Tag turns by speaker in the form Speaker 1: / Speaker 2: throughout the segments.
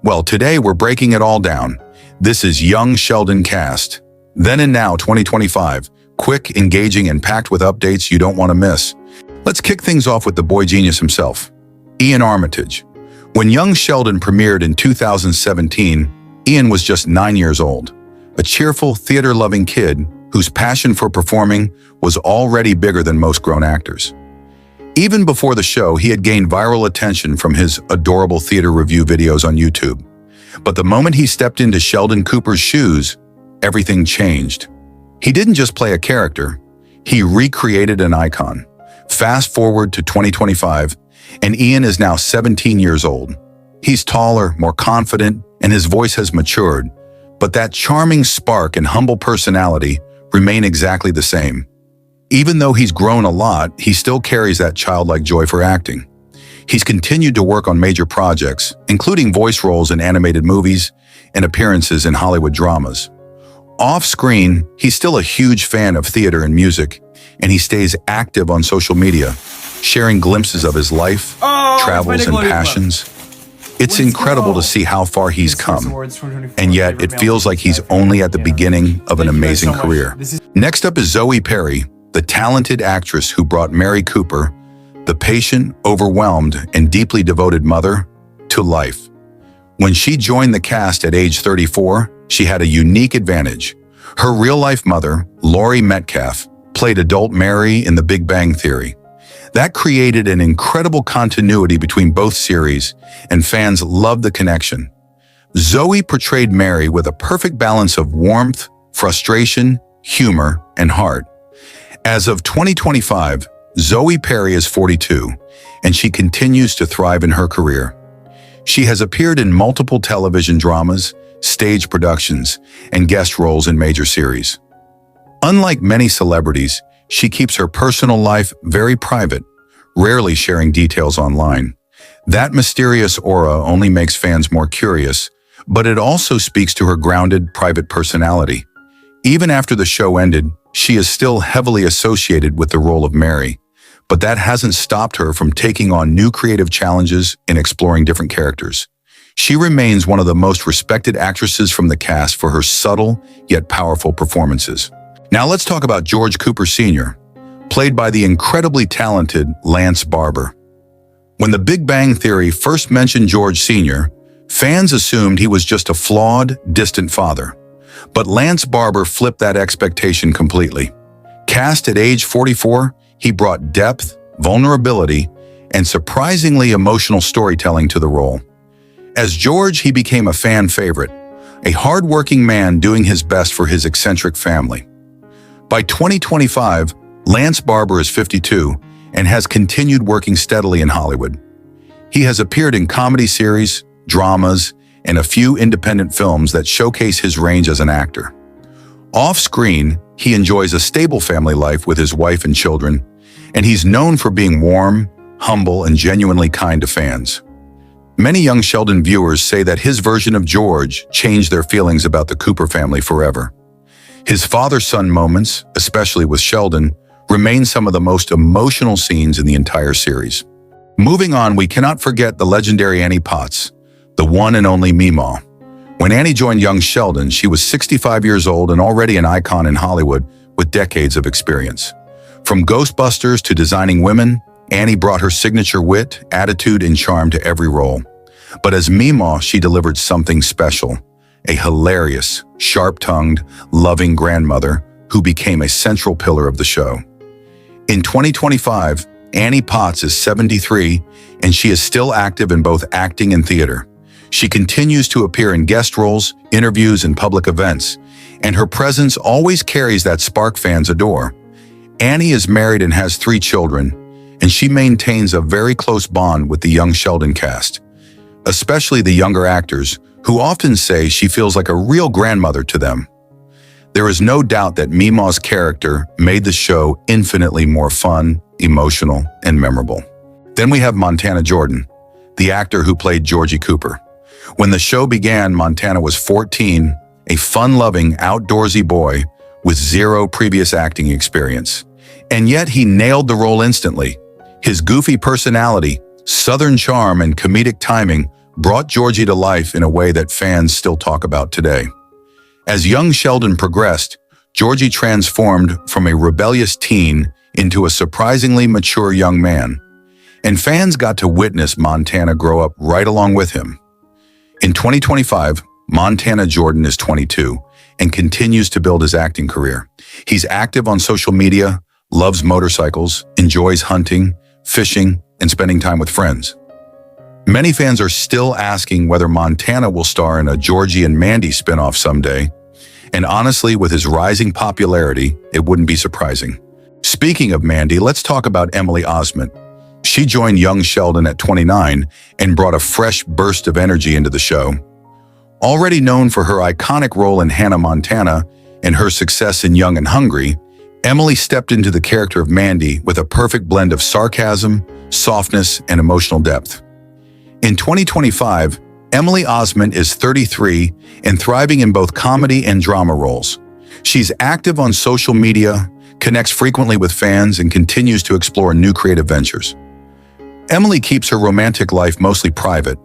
Speaker 1: Well, today we're breaking it all down. This is Young Sheldon cast. Then and Now 2025. Quick, engaging, and packed with updates you don't want to miss. Let's kick things off with the boy genius himself, Iain Armitage. When Young Sheldon premiered in 2017, Iain was just 9 years old, a cheerful, theater-loving kid whose passion for performing was already bigger than most grown actors. Even before the show, he had gained viral attention from his adorable theater review videos on YouTube. But the moment he stepped into Sheldon Cooper's shoes, everything changed. He didn't just play a character, he recreated an icon. Fast forward to 2025, and Iain is now 17 years old. He's taller, more confident, and his voice has matured, but that charming spark and humble personality remain exactly the same. Even though he's grown a lot, he still carries that childlike joy for acting. He's continued to work on major projects, including voice roles in animated movies and appearances in Hollywood dramas. Off-screen, he's still a huge fan of theater and music, and he stays active on social media, sharing glimpses of his life, travels, and passions. It's incredible to see how far he's come, and yet it feels like he's only at the beginning of an amazing career. Next up is Zoe Perry, the talented actress who brought Mary Cooper, the patient, overwhelmed, and deeply devoted mother, to life. When she joined the cast at age 34, she had a unique advantage. Her real-life mother, Laurie Metcalf, played adult Mary in The Big Bang Theory. That created an incredible continuity between both series, and fans loved the connection. Zoe portrayed Mary with a perfect balance of warmth, frustration, humor, and heart. As of 2025, Zoe Perry is 42, and she continues to thrive in her career. She has appeared in multiple television dramas, stage productions, and guest roles in major series. Unlike many celebrities, she keeps her personal life very private, rarely sharing details online. That mysterious aura only makes fans more curious, but it also speaks to her grounded, private personality. Even after the show ended, she is still heavily associated with the role of Mary, but that hasn't stopped her from taking on new creative challenges and exploring different characters. She remains one of the most respected actresses from the cast for her subtle yet powerful performances. Now let's talk about George Cooper Sr., played by the incredibly talented Lance Barber. When The Big Bang Theory first mentioned George Sr., fans assumed he was just a flawed, distant father. But Lance Barber flipped that expectation completely. Cast at age 44, he brought depth, vulnerability, and surprisingly emotional storytelling to the role. As George, he became a fan favorite, a hard-working man doing his best for his eccentric family. By 2025, Lance Barber is 52 and has continued working steadily in Hollywood. He has appeared in comedy series, dramas, and a few independent films that showcase his range as an actor. Off-screen, he enjoys a stable family life with his wife and children, and he's known for being warm, humble, and genuinely kind to fans. Many Young Sheldon viewers say that his version of George changed their feelings about the Cooper family forever. His father-son moments, especially with Sheldon, remain some of the most emotional scenes in the entire series. Moving on, we cannot forget the legendary Annie Potts, the one and only Meemaw. When Annie joined Young Sheldon, she was 65 years old and already an icon in Hollywood with decades of experience. From Ghostbusters to Designing Women, Annie brought her signature wit, attitude, and charm to every role. But as Meemaw, she delivered something special, a hilarious, sharp-tongued, loving grandmother who became a central pillar of the show. In 2025, Annie Potts is 73, and she is still active in both acting and theater. She continues to appear in guest roles, interviews, and public events, and her presence always carries that spark fans adore. Annie is married and has 3 children, and she maintains a very close bond with the Young Sheldon cast, especially the younger actors, who often say she feels like a real grandmother to them. There is no doubt that Meemaw's character made the show infinitely more fun, emotional, and memorable. Then we have Montana Jordan, the actor who played Georgie Cooper. When the show began, Montana was 14, a fun-loving, outdoorsy boy with 0 previous acting experience. And yet he nailed the role instantly. His goofy personality, southern charm, and comedic timing brought Georgie to life in a way that fans still talk about today. As young Sheldon progressed, Georgie transformed from a rebellious teen into a surprisingly mature young man, and fans got to witness Montana grow up right along with him. In 2025, Montana Jordan is 22 and continues to build his acting career. He's active on social media, loves motorcycles, enjoys hunting, fishing, and spending time with friends. Many fans are still asking whether Montana will star in a Georgie and Mandy spinoff someday, and honestly, with his rising popularity, it wouldn't be surprising. Speaking of Mandy, let's talk about Emily Osment. She joined Young Sheldon at 29 and brought a fresh burst of energy into the show. Already known for her iconic role in Hannah Montana and her success in Young and Hungry, Emily stepped into the character of Mandy with a perfect blend of sarcasm, softness, and emotional depth. In 2025, Emily Osment is 33 and thriving in both comedy and drama roles. She's active on social media, connects frequently with fans, and continues to explore new creative ventures. Emily keeps her romantic life mostly private,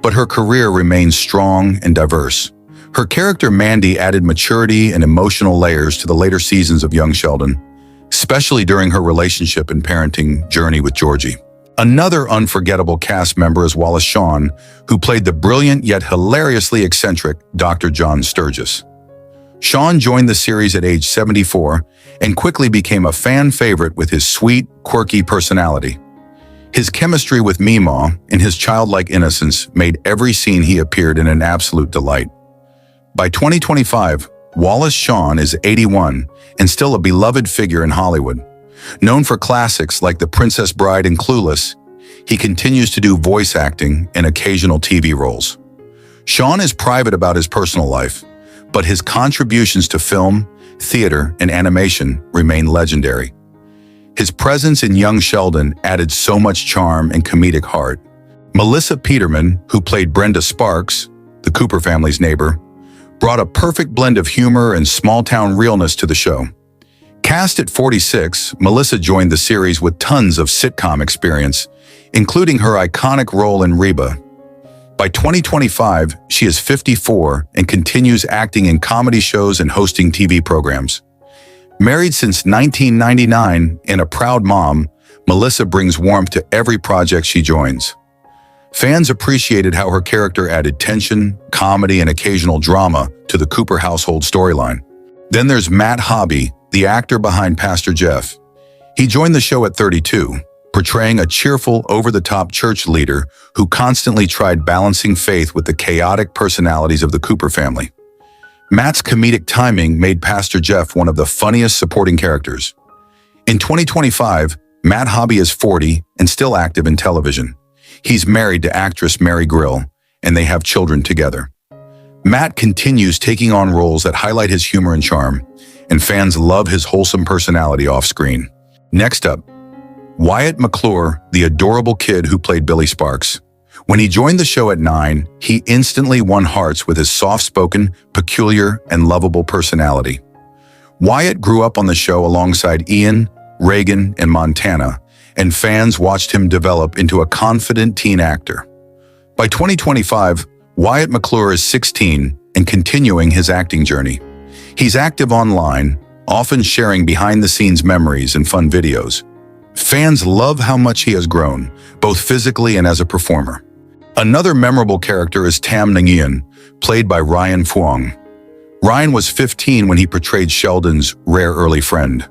Speaker 1: but her career remains strong and diverse. Her character Mandy added maturity and emotional layers to the later seasons of Young Sheldon, especially during her relationship and parenting journey with Georgie. Another unforgettable cast member is Wallace Shawn, who played the brilliant yet hilariously eccentric Dr. John Sturgis. Shawn joined the series at age 74 and quickly became a fan favorite with his sweet, quirky personality. His chemistry with Meemaw and his childlike innocence made every scene he appeared in an absolute delight. By 2025, Wallace Shawn is 81 and still a beloved figure in Hollywood. Known for classics like The Princess Bride and Clueless, he continues to do voice acting and occasional TV roles. Shawn is private about his personal life, but his contributions to film, theater, and animation remain legendary. His presence in Young Sheldon added so much charm and comedic heart. Melissa Peterman, who played Brenda Sparks, the Cooper family's neighbor, brought a perfect blend of humor and small-town realness to the show. Cast at 46, Melissa joined the series with tons of sitcom experience, including her iconic role in Reba. By 2025, she is 54 and continues acting in comedy shows and hosting TV programs. Married since 1999 and a proud mom, Melissa brings warmth to every project she joins. Fans appreciated how her character added tension, comedy, and occasional drama to the Cooper household storyline. Then there's Matt Hobby, the actor behind Pastor Jeff. He joined the show at 32, portraying a cheerful, over-the-top church leader who constantly tried balancing faith with the chaotic personalities of the Cooper family. Matt's comedic timing made Pastor Jeff one of the funniest supporting characters. In 2025, Matt Hobby is 40 and still active in television. He's married to actress Mary Grill, and they have children together. Matt continues taking on roles that highlight his humor and charm, and fans love his wholesome personality off-screen. Next up, Wyatt McClure, the adorable kid who played Billy Sparks. When he joined the show at 9, he instantly won hearts with his soft-spoken, peculiar, and lovable personality. Wyatt grew up on the show alongside Iain, Raegan, and Montana, and fans watched him develop into a confident teen actor. By 2025, Wyatt McClure is 16 and continuing his acting journey. He's active online, often sharing behind-the-scenes memories and fun videos. Fans love how much he has grown, both physically and as a performer. Another memorable character is Tam Nguyen, played by Ryan Phuong. Ryan was 15 when he portrayed Sheldon's rare early friend,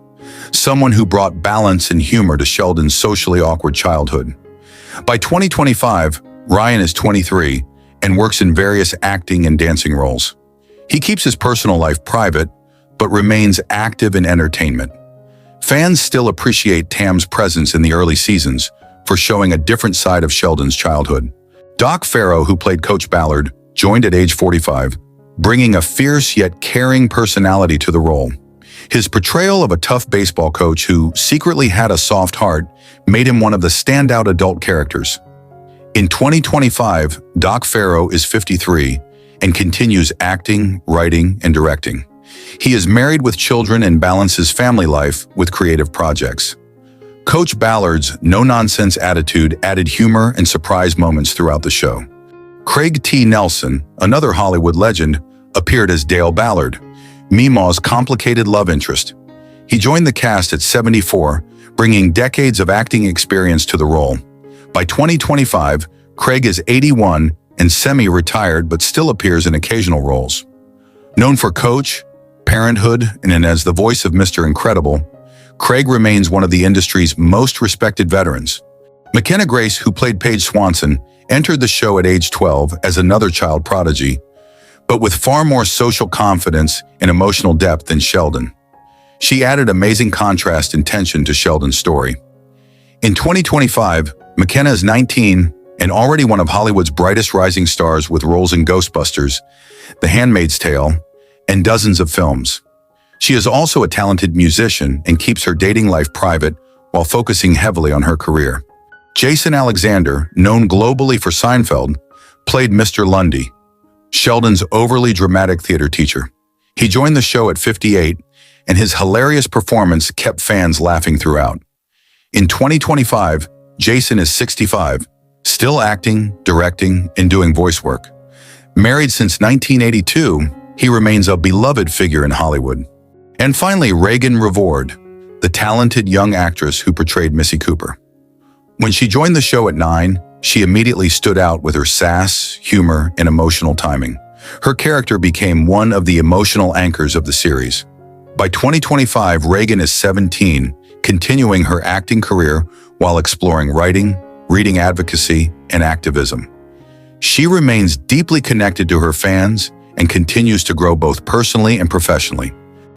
Speaker 1: someone who brought balance and humor to Sheldon's socially awkward childhood. By 2025, Ryan is 23 and works in various acting and dancing roles. He keeps his personal life private, but remains active in entertainment. Fans still appreciate Tam's presence in the early seasons for showing a different side of Sheldon's childhood. Doc Farrow, who played Coach Ballard, joined at age 45, bringing a fierce yet caring personality to the role. His portrayal of a tough baseball coach who secretly had a soft heart made him one of the standout adult characters. In 2025, Doc Farrow is 53 and continues acting, writing, and directing. He is married with children and balances family life with creative projects. Coach Ballard's no-nonsense attitude added humor and surprise moments throughout the show. Craig T. Nelson, another Hollywood legend, appeared as Dale Ballard, Meemaw's complicated love interest. He joined the cast at 74, bringing decades of acting experience to the role. By 2025, Craig is 81 and semi-retired but still appears in occasional roles. Known for Coach, Parenthood, and as the voice of Mr. Incredible, Craig remains one of the industry's most respected veterans. McKenna Grace, who played Paige Swanson, entered the show at age 12 as another child prodigy, but with far more social confidence and emotional depth than Sheldon. She added amazing contrast and tension to Sheldon's story. In 2025, McKenna is 19 and already one of Hollywood's brightest rising stars with roles in Ghostbusters, The Handmaid's Tale, and dozens of films. She is also a talented musician and keeps her dating life private while focusing heavily on her career. Jason Alexander, known globally for Seinfeld, played Mr. Lundy, Sheldon's overly dramatic theater teacher. He joined the show at 58, and his hilarious performance kept fans laughing throughout. In 2025, Jason is 65, still acting, directing, and doing voice work. Married since 1982, he remains a beloved figure in Hollywood. And finally, Raegan Revord, the talented young actress who portrayed Missy Cooper. When she joined the show at 9, she immediately stood out with her sass, humor, and emotional timing. Her character became one of the emotional anchors of the series. By 2025, Raegan is 17, continuing her acting career while exploring writing, reading advocacy, and activism. She remains deeply connected to her fans and continues to grow both personally and professionally.